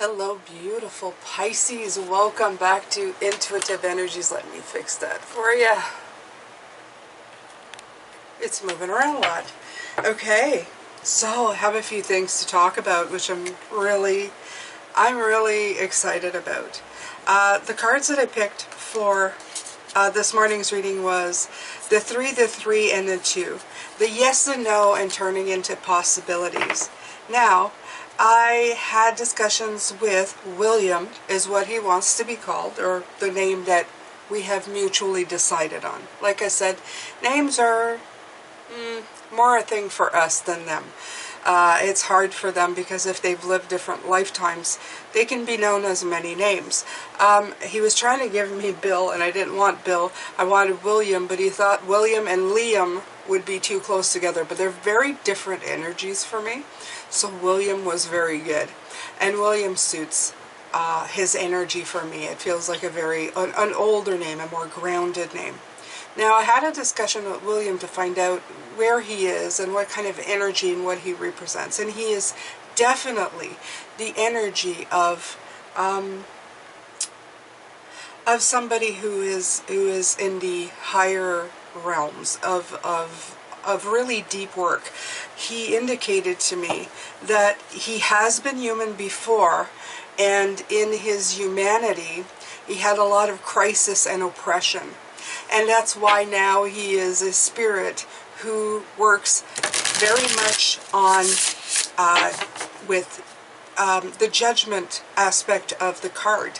Hello, beautiful Pisces. Welcome back to Intuitive Energies. Let me fix that for you. It's moving around a lot. Okay, so I have a few things to talk about, which I'm really excited about. The cards that I picked for this morning's reading was the 3, and the 2. The yes and no and turning into possibilities. Now, I had discussions with William, is what he wants to be called, or the name that we have mutually decided on. Like I said, names are more a thing for us than them. It's hard for them because if they've lived different lifetimes, they can be known as many names. He was trying to give me Bill, and I didn't want Bill. I wanted William, but he thought William and Liam would be too close together, but they're very different energies for me. So William was very good, and William suits his energy for me. It feels like an older name, a more grounded name. Now, I had a discussion with William to find out where he is and what kind of energy and what he represents. And he is definitely the energy of somebody who is in the higher realms of really deep work. He indicated to me that he has been human before, and in his humanity, he had a lot of crisis and oppression. And that's why now he is a spirit who works very much on with the judgment aspect of the card.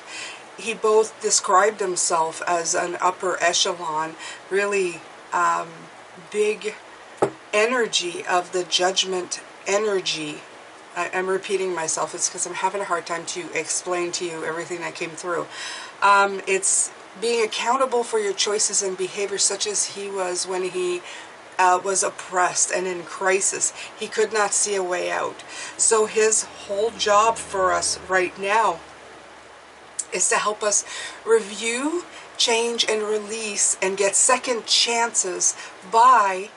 He both described himself as an upper echelon, really big energy of the judgment energy. I'm repeating myself. It's because I'm having a hard time to explain to you everything that came through. It's being accountable for your choices and behavior, such as he was when he was oppressed and in crisis. He could not see a way out. So his whole job for us right now is to help us review, change, and release and get second chances by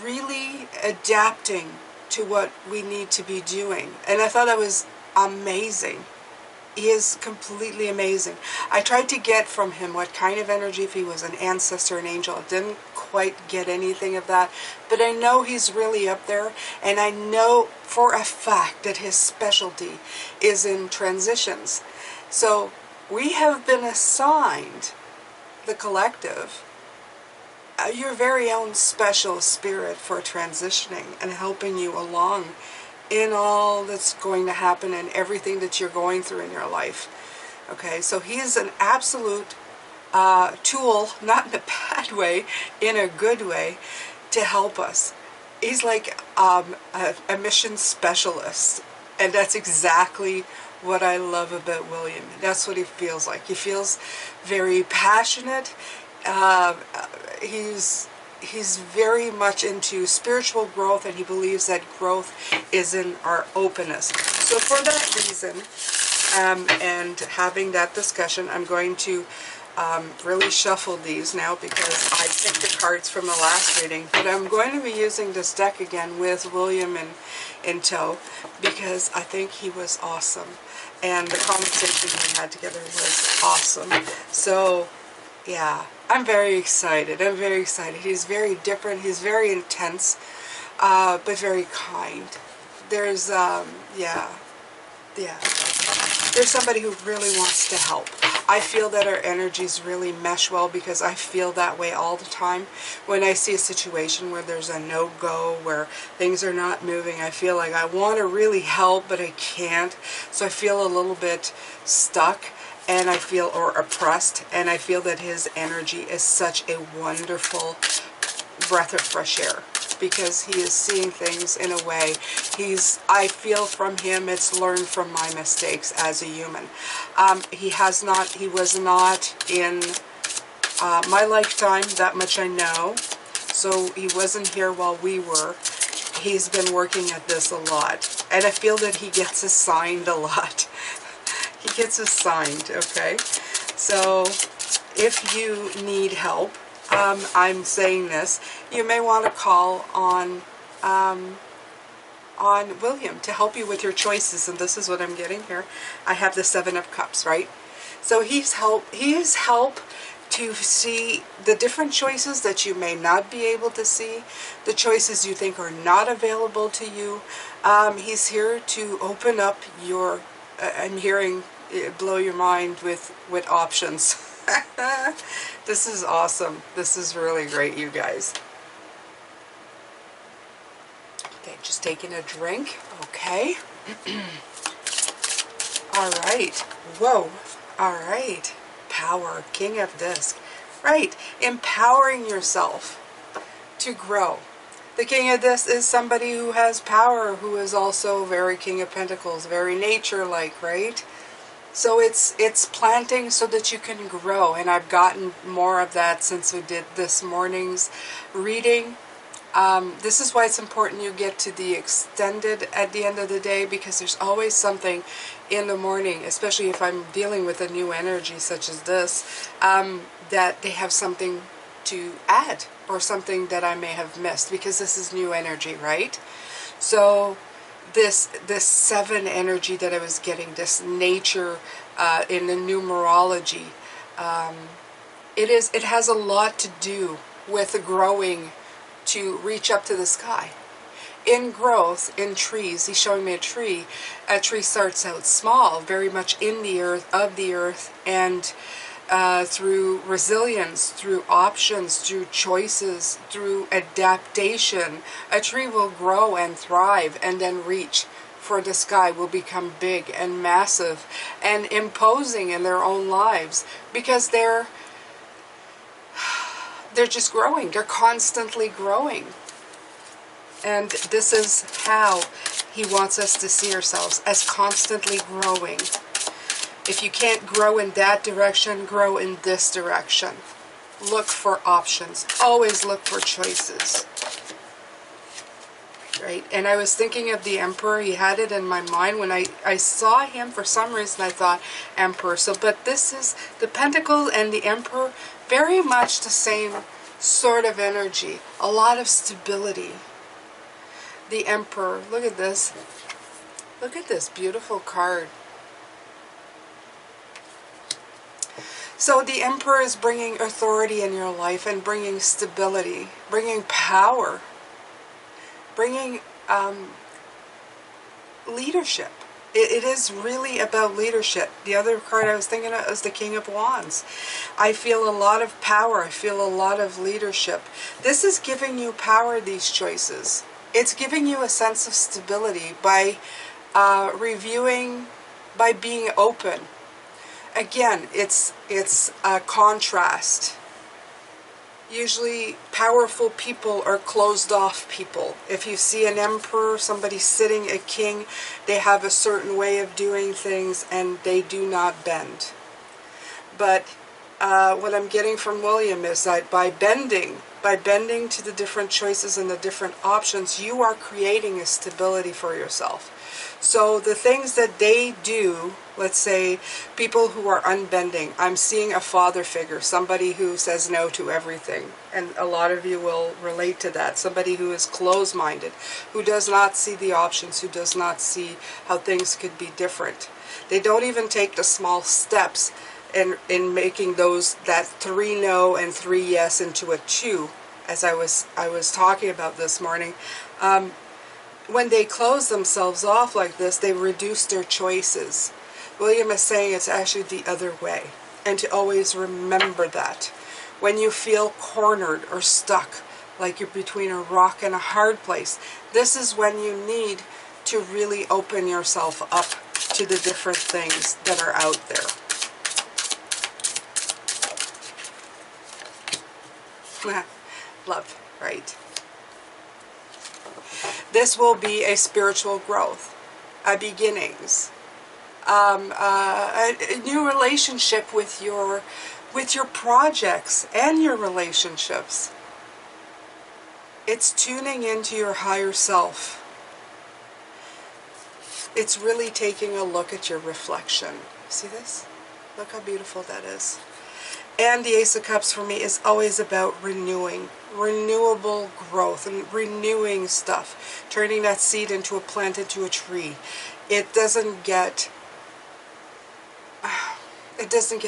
really adapting to what we need to be doing. And I thought that was amazing. He is completely amazing. I tried to get from him what kind of energy, if he was an ancestor, an angel. I didn't quite get anything of that, but I know he's really up there, and I know for a fact that his specialty is in transitions. So we have been assigned, the collective, your very own special spirit for transitioning and helping you along in all that's going to happen and everything that you're going through in your life. Okay, so he is an absolute tool, not in a bad way, in a good way, to help us. He's like a mission specialist, and that's exactly what I love about William. That's what he feels like. He feels very passionate. He's very much into spiritual growth, and he believes that growth is in our openness. So for that reason, and having that discussion, I'm going to really shuffle these now because I picked the cards from the last reading. But I'm going to be using this deck again with William in tow because I think he was awesome. And the conversation we had together was awesome. So, yeah, I'm very excited. I'm very excited. He's very different. He's very intense, but very kind. There's, There's somebody who really wants to help. I feel that our energies really mesh well because I feel that way all the time. When I see a situation where there's a no-go, where things are not moving, I feel like I want to really help, but I can't. So I feel a little bit stuck. And I feel, or oppressed, and I feel that his energy is such a wonderful breath of fresh air because he is seeing things in a way. I feel from him, it's learned from my mistakes as a human. He was not in my lifetime, that much I know. So he wasn't here while we were. He's been working at this a lot. And I feel that he gets assigned a lot. He gets assigned, okay? So if you need help, I'm saying this, you may want to call on on William to help you with your choices. And this is what I'm getting here. I have the Seven of Cups, right? So he is help to see the different choices that you may not be able to see, the choices you think are not available to you. He's here to open up your, I'm hearing blow your mind with options. This is awesome. This is really great, you guys. Okay, just taking a drink. Okay. All right. Whoa. All right. Power. King of Disc. Right. Empowering yourself to grow. The King of Disc is somebody who has power, who is also very King of Pentacles, very nature-like, right? So it's planting so that you can grow. And I've gotten more of that since we did this morning's reading. This is why it's important you get to the extended at the end of the day, because there's always something in the morning, especially if I'm dealing with a new energy such as this, that they have something to add or something that I may have missed, because this is new energy, right? So this 7 energy that I was getting, this nature in the numerology, it has a lot to do with growing to reach up to the sky. In growth, in trees, he's showing me a tree. A tree starts out small, very much in the earth, of the earth, and through resilience, through options, through choices, through adaptation, a tree will grow and thrive and then reach for the sky, will become big and massive and imposing in their own lives, because they're just growing. They're constantly growing. And this is how he wants us to see ourselves, as constantly growing. If you can't grow in that direction, grow in this direction. Look for options. Always look for choices. Right? And I was thinking of the Emperor. He had it in my mind. When I saw him, for some reason I thought Emperor. So, but this is the Pentacle and the Emperor, very much the same sort of energy. A lot of stability. The Emperor. Look at this. Look at this beautiful card. So the Emperor is bringing authority in your life and bringing stability, bringing power, bringing leadership. It is really about leadership. The other card I was thinking of is the King of Wands. I feel a lot of power. I feel a lot of leadership. This is giving you power, these choices. It's giving you a sense of stability by reviewing, by being open. Again, it's a contrast. Usually powerful people are closed off people. If you see an emperor, somebody sitting, a king, they have a certain way of doing things and they do not bend. But what I'm getting from William is that by bending to the different choices and the different options, you are creating a stability for yourself. So the things that they do, let's say people who are unbending, I'm seeing a father figure, somebody who says no to everything. And a lot of you will relate to that. Somebody who is closed-minded, who does not see the options, who does not see how things could be different. They don't even take the small steps in making that 3 no and 3 yes into a 2, as I was talking about this morning. When they close themselves off like this, they reduce their choices. William is saying it's actually the other way. And to always remember that. When you feel cornered or stuck, like you're between a rock and a hard place, this is when you need to really open yourself up to the different things that are out there. Love, right? This will be a spiritual growth, a beginnings, a new relationship with your projects and your relationships. It's tuning into your higher self. It's really taking a look at your reflection. See this? Look how beautiful that is. And the Ace of Cups for me is always about renewing, renewable growth, and renewing stuff, turning that seed into a plant, into a tree. It doesn't get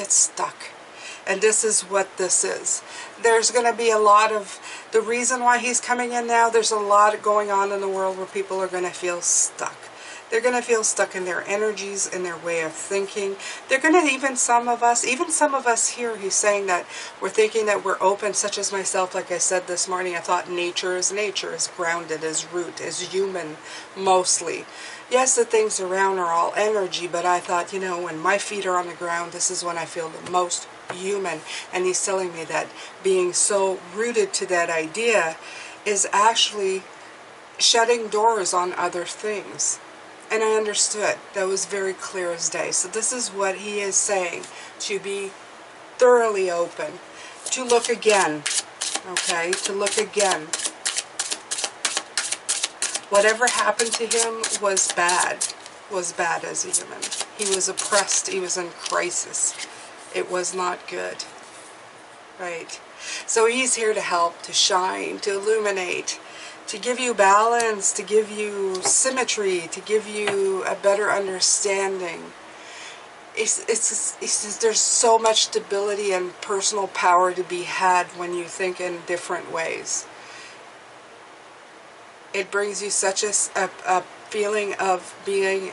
stuck. And this is what this is. There's going to be a lot of, the reason why he's coming in now, there's a lot going on in the world where people are going to feel stuck. They're going to feel stuck in their energies, in their way of thinking. They're going to, even some of us here, he's saying that we're thinking that we're open, such as myself, like I said this morning, I thought nature is grounded, is root, is human, mostly. Yes, the things around are all energy, but I thought, you know, when my feet are on the ground, this is when I feel the most human. And he's telling me that being so rooted to that idea is actually shutting doors on other things. And I understood. That was very clear as day. So this is what he is saying, to be thoroughly open, to look again, okay, to look again. Whatever happened to him was bad as a human. He was oppressed, he was in crisis. It was not good, right? So he's here to help, to shine, to illuminate, to give you balance, to give you symmetry, to give you a better understanding. There's so much stability and personal power to be had when you think in different ways. It brings you such a feeling of being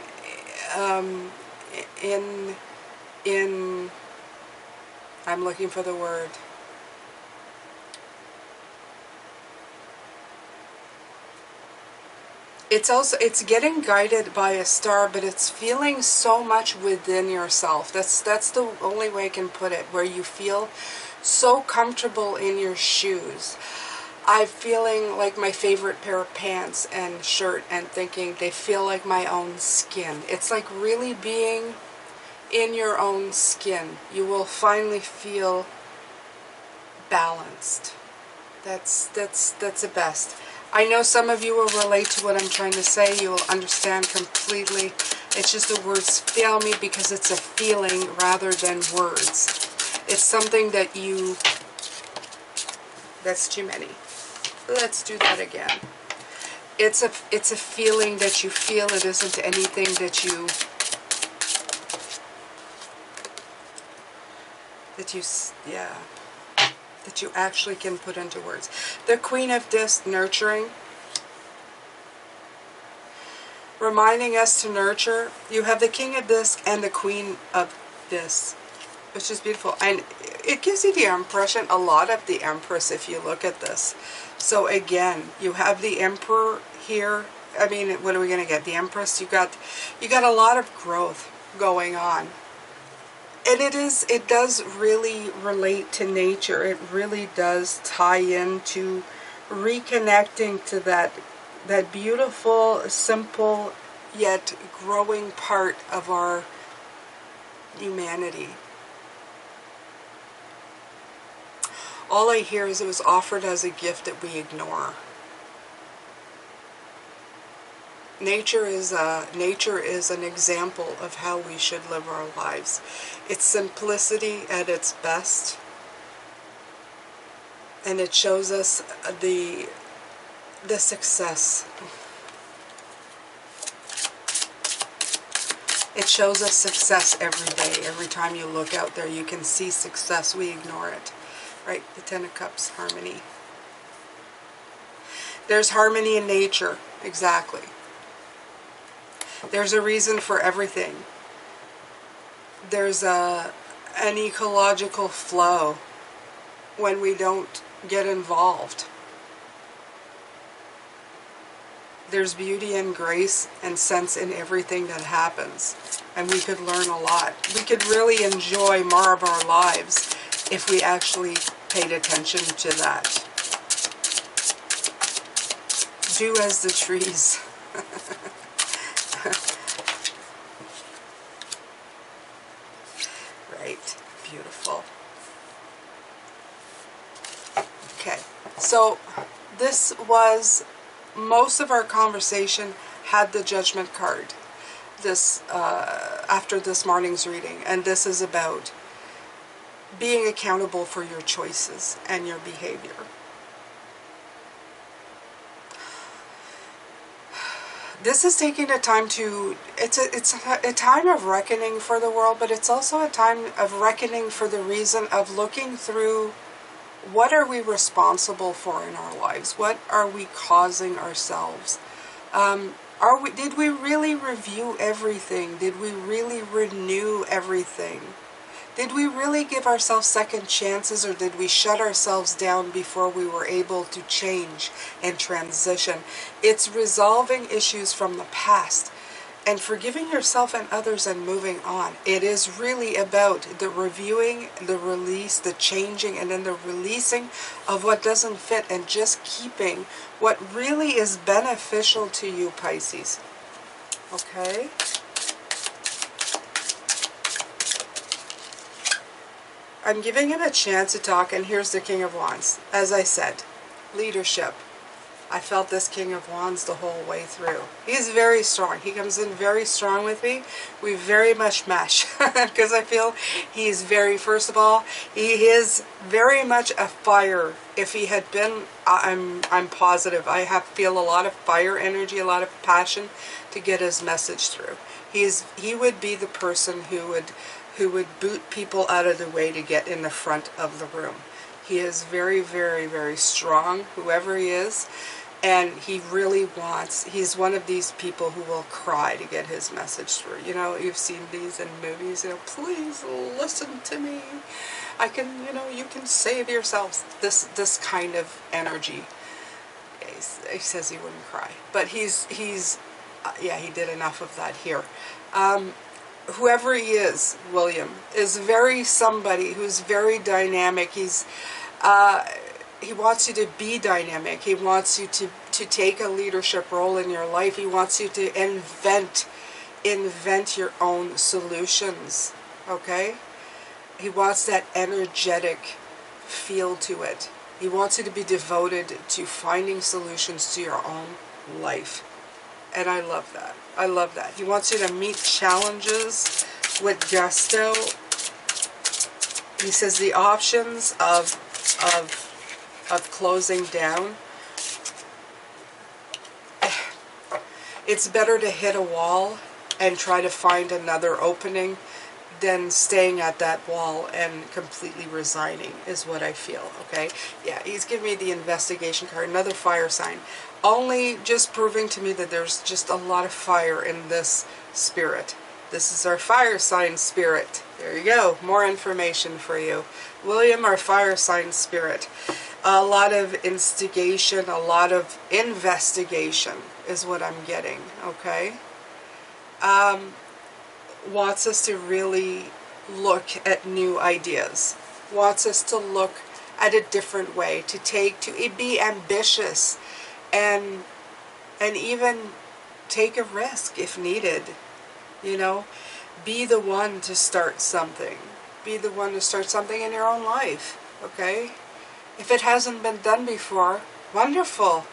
in I'm looking for the word. It's getting guided by a star, but it's feeling so much within yourself. That's the only way I can put it, where you feel so comfortable in your shoes. I'm feeling like my favorite pair of pants and shirt, and thinking they feel like my own skin. It's like really being in your own skin. You will finally feel balanced. That's the best. I know some of you will relate to what I'm trying to say. You will understand completely. It's just the words fail me because it's a feeling rather than words. It's something that you... That's too many. Let's do that again. It's a feeling that you feel. It isn't anything that you actually can put into words. The Queen of Discs, nurturing, reminding us to nurture. You have the King of Discs and the Queen of Discs, which is beautiful, and it gives you the impression, a lot of the Empress, if you look at this. So again, you have the Emperor here. I mean, what are we going to get? The Empress. You got a lot of growth going on. And it does really relate to nature. It really does tie into reconnecting to that beautiful, simple, yet growing part of our humanity. All I hear is it was offered as a gift that we ignore. Nature is an example of how we should live our lives. It's simplicity at its best, and it shows us the success. It shows us success every day. Every time you look out there, you can see success. We ignore it. Right? The Ten of Cups, harmony. There's harmony in nature. Exactly. There's a reason for everything. There's an ecological flow when we don't get involved. There's beauty and grace and sense in everything that happens. And we could learn a lot. We could really enjoy more of our lives if we actually paid attention to that. Do as the trees. Right. Beautiful. Okay. So this was, most of our conversation had the Judgment card this after this morning's reading, and this is about being accountable for your choices and your behavior. This is taking a time to, it's a time of reckoning for the world, but it's also a time of reckoning for the reason of looking through what are we responsible for in our lives? What are we causing ourselves? Did we really review everything? Did we really renew everything? Did we really give ourselves second chances, or did we shut ourselves down before we were able to change and transition? It's resolving issues from the past and forgiving yourself and others and moving on. It is really about the reviewing, the release, the changing, and then the releasing of what doesn't fit and just keeping what really is beneficial to you, Pisces. Okay? I'm giving him a chance to talk, and here's the King of Wands. As I said, leadership. I felt this King of Wands the whole way through. He's very strong. He comes in very strong with me. We very much mesh because I feel he's very, first of all, he is very much a fire. If he had been, I'm positive. I feel a lot of fire energy, a lot of passion to get his message through. He would be the person who would boot people out of the way to get in the front of the room. He is very, very, very strong, whoever he is, and he really wants, he's one of these people who will cry to get his message through. You know, you've seen these in movies, you know, please listen to me. I can, you know, you can save yourselves. This kind of energy. He says he wouldn't cry, but yeah, he did enough of that here. Whoever he is, William, is very somebody who's very dynamic. He wants you to be dynamic. He wants you to take a leadership role in your life. He wants you to invent your own solutions, okay? He wants that energetic feel to it. He wants you to be devoted to finding solutions to your own life. And I love that. I love that. He wants you to meet challenges with gusto. He says the options of closing down. It's better to hit a wall and try to find another opening than staying at that wall and completely resigning, is what I feel, okay? Yeah, he's giving me the investigation card, another fire sign. Only just proving to me that there's just a lot of fire in this spirit. This is our fire sign spirit. There you go, more information for you. William, our fire sign spirit. A lot of instigation, a lot of investigation is what I'm getting, okay? Wants us to really look at new ideas. Wants us to look at a different way, to be ambitious and even take a risk if needed. You know, be the one to start something. Be the one to start something in your own life, okay? If it hasn't been done before, wonderful.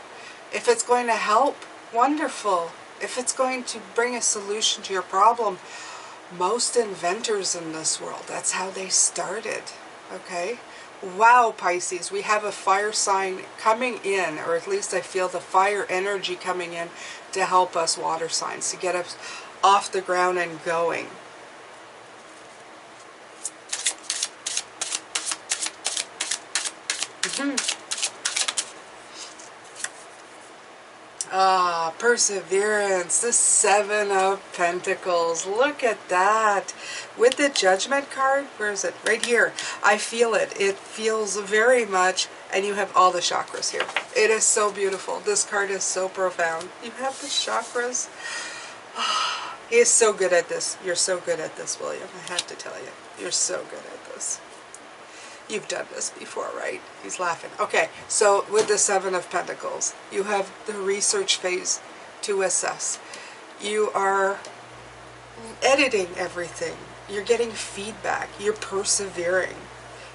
If it's going to help, wonderful. If it's going to bring a solution to your problem, most inventors in this world, that's how they started, okay? Wow, Pisces, we have a fire sign coming in, or at least I feel the fire energy coming in to help us water signs, to get us off the ground and going. Perseverance, the Seven of Pentacles. Look at that. With the Judgment card, where is it? Right here. I feel it. It feels very much, and you have all the chakras here. It is so beautiful. This card is so profound. You have the chakras. He is so good at this. You're so good at this, William. I have to tell you. You're so good at this. You've done this before, right? He's laughing. Okay, so with the Seven of Pentacles, you have the research phase to assess. You are editing everything. You're getting feedback. You're persevering.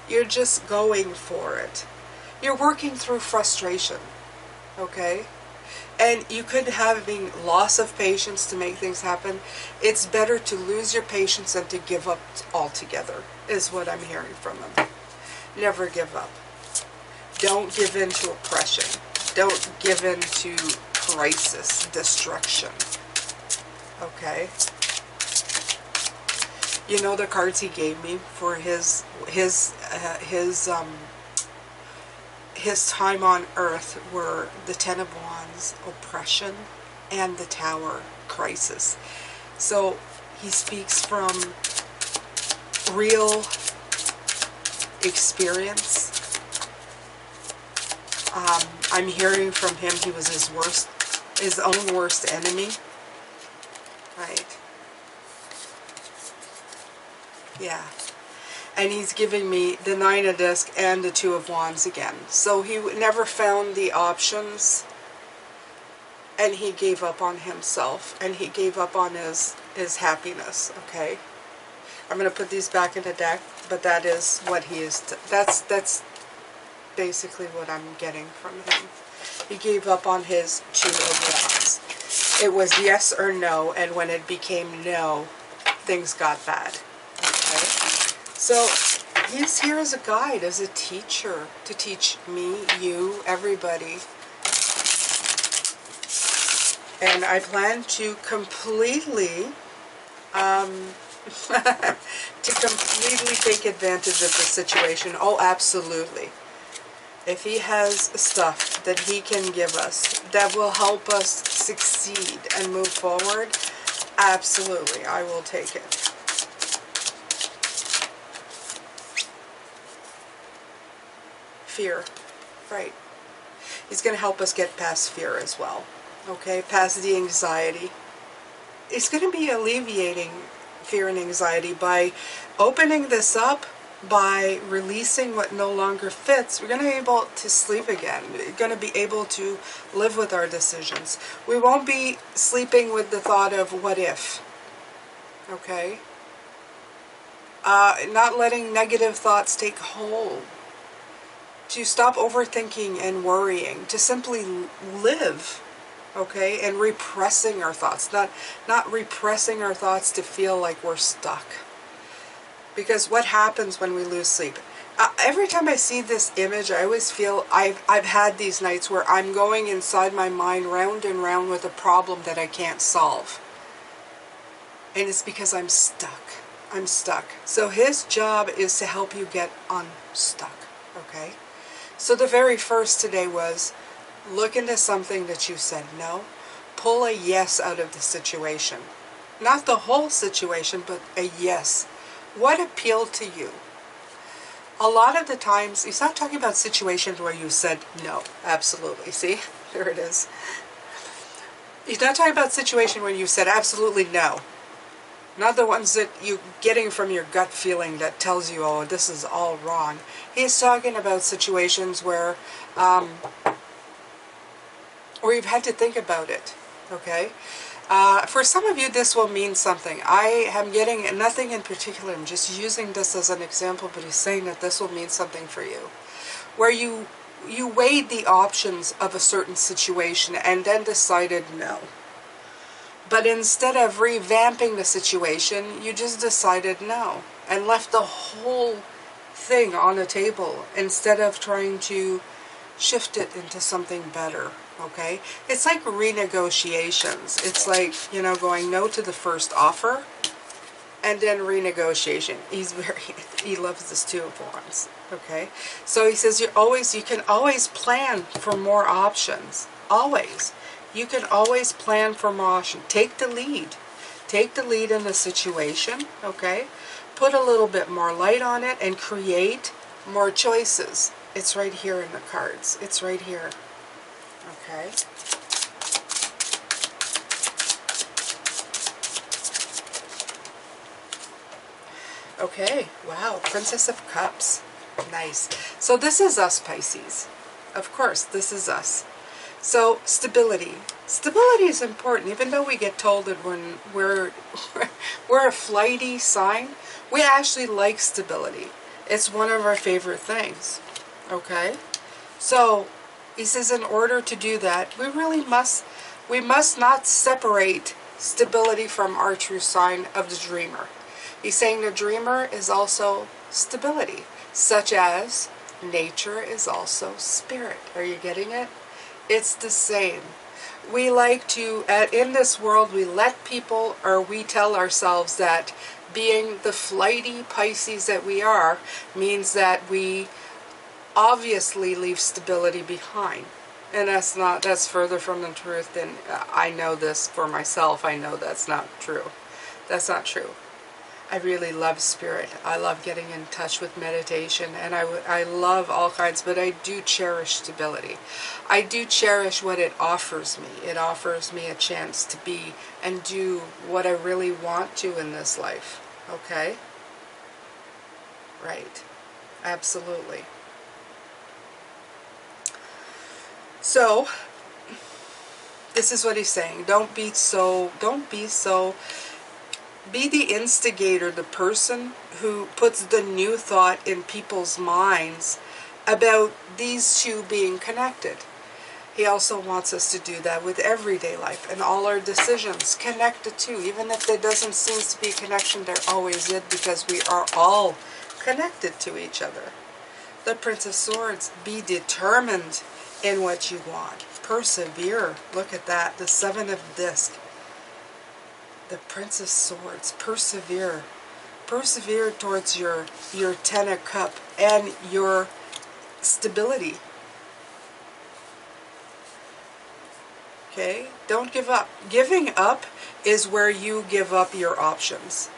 You're just going for it. You're working through frustration, okay? And you could having loss of patience to make things happen. It's better to lose your patience than to give up altogether, is what I'm hearing from him. Never give up. Don't give in to oppression. Don't give in to crisis, destruction. Okay? You know the cards he gave me for his time on earth were the Ten of Wands, oppression, and the Tower, crisis. So he speaks from real experience. I'm hearing from him he was his own worst enemy. Right. Yeah. And he's giving me the Nine of Discs and the Two of Wands again. So he never found the options, and he gave up on himself, and he gave up on his happiness, okay? I'm going to put these back in the deck, but that is what he is, that's basically what I'm getting from him. He gave up on his Two of Wands. It was yes or no, and when it became no, things got bad, okay? So he's here as a guide, as a teacher, to teach me, you, everybody. And I plan to completely take advantage of the situation. Oh, absolutely. If he has stuff that he can give us that will help us succeed and move forward, absolutely, I will take it. Fear, right. He's going to help us get past fear as well, okay, past the anxiety. It's going to be alleviating fear and anxiety by opening this up, by releasing what no longer fits. We're going to be able to sleep again. We're going to be able to live with our decisions. We won't be sleeping with the thought of what if, okay? Not letting negative thoughts take hold. To stop overthinking and worrying, to simply live, okay, and repressing our thoughts, not repressing our thoughts to feel like we're stuck. Because what happens when we lose sleep? Every time I see this image, I always feel I've had these nights where I'm going inside my mind round and round with a problem that I can't solve. And it's because I'm stuck. I'm stuck. So his job is to help you get unstuck, okay? So the very first today was look into something that you said no. Pull a yes out of the situation. Not the whole situation, but a yes. What appealed to you? A lot of the times, he's not talking about situations where you said no. Absolutely. See? There it is. He's not talking about situations where you said absolutely no. Not the ones that you're getting from your gut feeling that tells you, oh, this is all wrong. He's talking about situations where you've had to think about it, okay? For some of you, this will mean something. I am getting nothing in particular. I'm just using this as an example, but he's saying that this will mean something for you. Where you weighed the options of a certain situation and then decided no. But instead of revamping the situation, you just decided no and left the whole thing on the table instead of trying to shift it into something better, okay? It's like renegotiations. It's like, you know, going no to the first offer and then renegotiation. He loves this Two of Wands, okay? So he says you can always plan for more options, always. You can always plan for more options. Take the lead. Take the lead in the situation, okay? Put a little bit more light on it and create more choices. It's right here in the cards. It's right here, okay? Okay, wow, Princess of Cups. Nice. So this is us, Pisces. Of course, this is us. So, stability. Stability is important, even though we get told that when we're a flighty sign, we actually like stability. It's one of our favorite things, okay? So, He says in order to do that, we must not separate stability from our true sign of the dreamer. He's saying the dreamer is also stability, such as nature is also spirit. Are you getting it? It's the same. We like to, in this world, we let people, or we tell ourselves that being the flighty Pisces that we are means that we obviously leave stability behind. And that's further from the truth than, I know this for myself. I know that's not true. That's not true. I really love spirit. I love getting in touch with meditation, and I love all kinds, but I do cherish stability. I do cherish what it offers me. It offers me a chance to be and do what I really want to in this life. Okay? Right. Absolutely. So, this is what he's saying. Be the instigator, the person who puts the new thought in people's minds about these two being connected. He also wants us to do that with everyday life and all our decisions. Connect the two. Even if there doesn't seem to be a connection, there always is, because we are all connected to each other. The Prince of Swords. Be determined in what you want. Persevere. Look at that. The Seven of Disc. The Prince of Swords. Persevere. Persevere towards your Ten of Cup and your stability. Okay? Don't give up. Giving up is where you give up your options.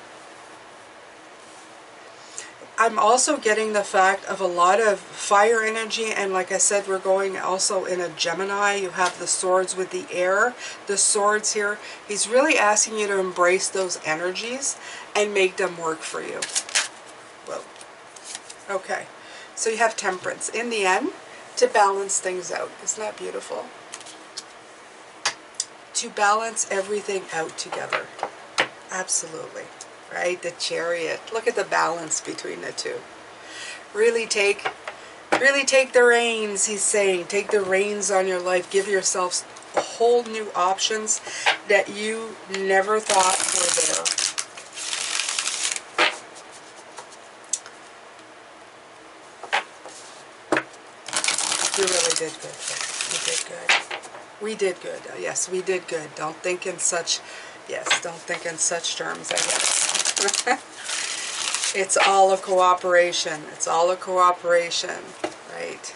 I'm also getting the fact of a lot of fire energy, and like I said, we're going also in a Gemini. You have the swords with the air, the swords here. He's really asking you to embrace those energies and make them work for you. Whoa. Okay, so you have Temperance. In the end, to balance things out. Isn't that beautiful? To balance everything out together. Absolutely. Right? The Chariot. Look at the balance between the two. Really take the reins, he's saying. Take the reins on your life. Give yourself a whole new options that you never thought were there. You really did good. We did good. We did good. Yes, we did good. Don't think in such terms, I guess. It's all a cooperation. It's all a cooperation, right?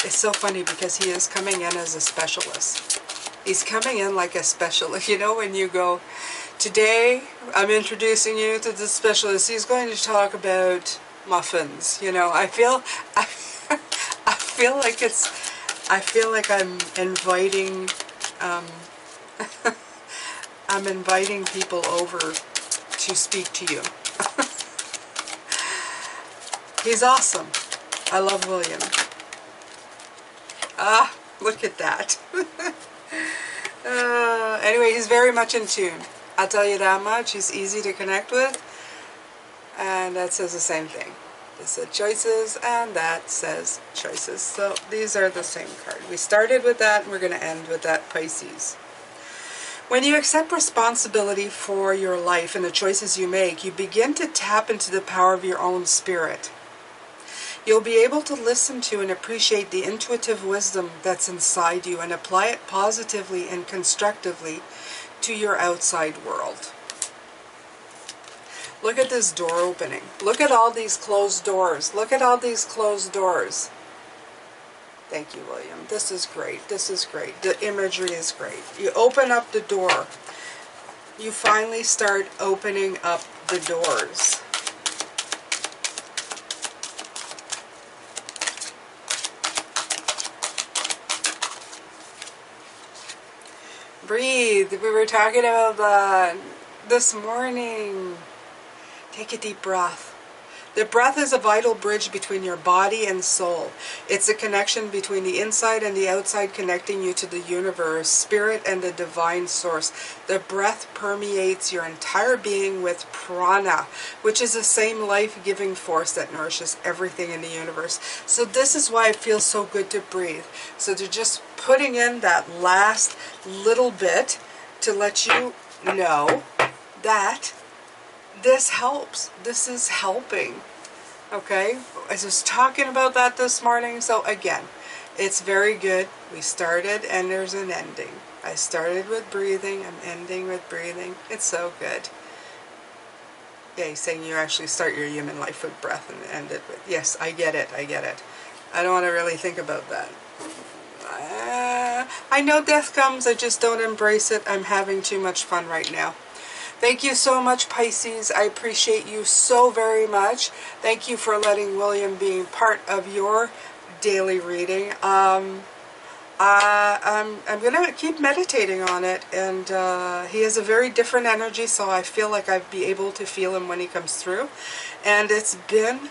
It's so funny because he is coming in as a specialist. He's coming in like a specialist. You know, when you go, today I'm introducing you to the specialist. He's going to talk about muffins. You know, I feel like I'm inviting, I'm inviting people over to speak to you. He's awesome. I love William. Ah, look at that. Anyway, he's very much in tune. I'll tell you that much. He's easy to connect with. And that says the same thing. This said choices, and that says choices. So these are the same card. We started with that, and we're going to end with that, Pisces. When you accept responsibility for your life and the choices you make, you begin to tap into the power of your own spirit. You'll be able to listen to and appreciate the intuitive wisdom that's inside you and apply it positively and constructively to your outside world. Look at this door opening. Look at all these closed doors. Look at all these closed doors. Thank you, William. This is great. This is great. The imagery is great. You open up the door. You finally start opening up the doors. Breathe. We were talking about that this morning. Take a deep breath. The breath is a vital bridge between your body and soul. It's a connection between the inside and the outside, connecting you to the universe, spirit, and the divine source. The breath permeates your entire being with prana, which is the same life-giving force that nourishes everything in the universe. So this is why it feels so good to breathe. So they're just putting in that last little bit to let you know that this helps. This is helping. Okay? I was talking about that this morning. So again, it's very good. We started and there's an ending. I started with breathing. I'm ending with breathing. It's so good. Yeah, he's saying you actually start your human life with breath and end it with... Yes, I get it. I get it. I don't want to really think about that. I know death comes. I just don't embrace it. I'm having too much fun right now. Thank you so much, Pisces. I appreciate you so very much. Thank you for letting William be part of your daily reading. I'm going to keep meditating on it, and he has a very different energy, so I feel like I'd be able to feel him when he comes through. And it's been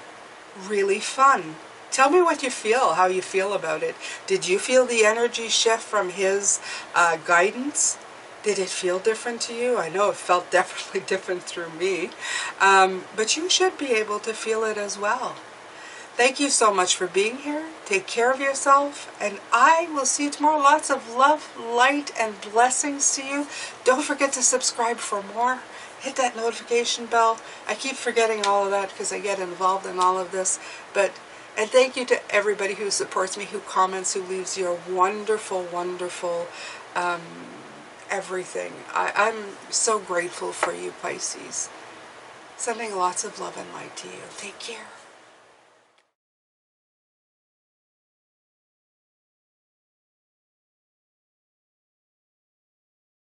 really fun. Tell me what you feel, how you feel about it. Did you feel the energy shift from his guidance? Did it feel different to you? I know it felt definitely different through me, but you should be able to feel it as well. Thank you so much for being here. Take care of yourself, and I will see you tomorrow. Lots of love, light, and blessings to you. Don't forget to subscribe for more. Hit that notification bell. I keep forgetting all of that because I get involved in all of this. And thank you to everybody who supports me, who comments, who leaves your wonderful, wonderful everything. I'm so grateful for you, Pisces. Sending lots of love and light to you. Take care.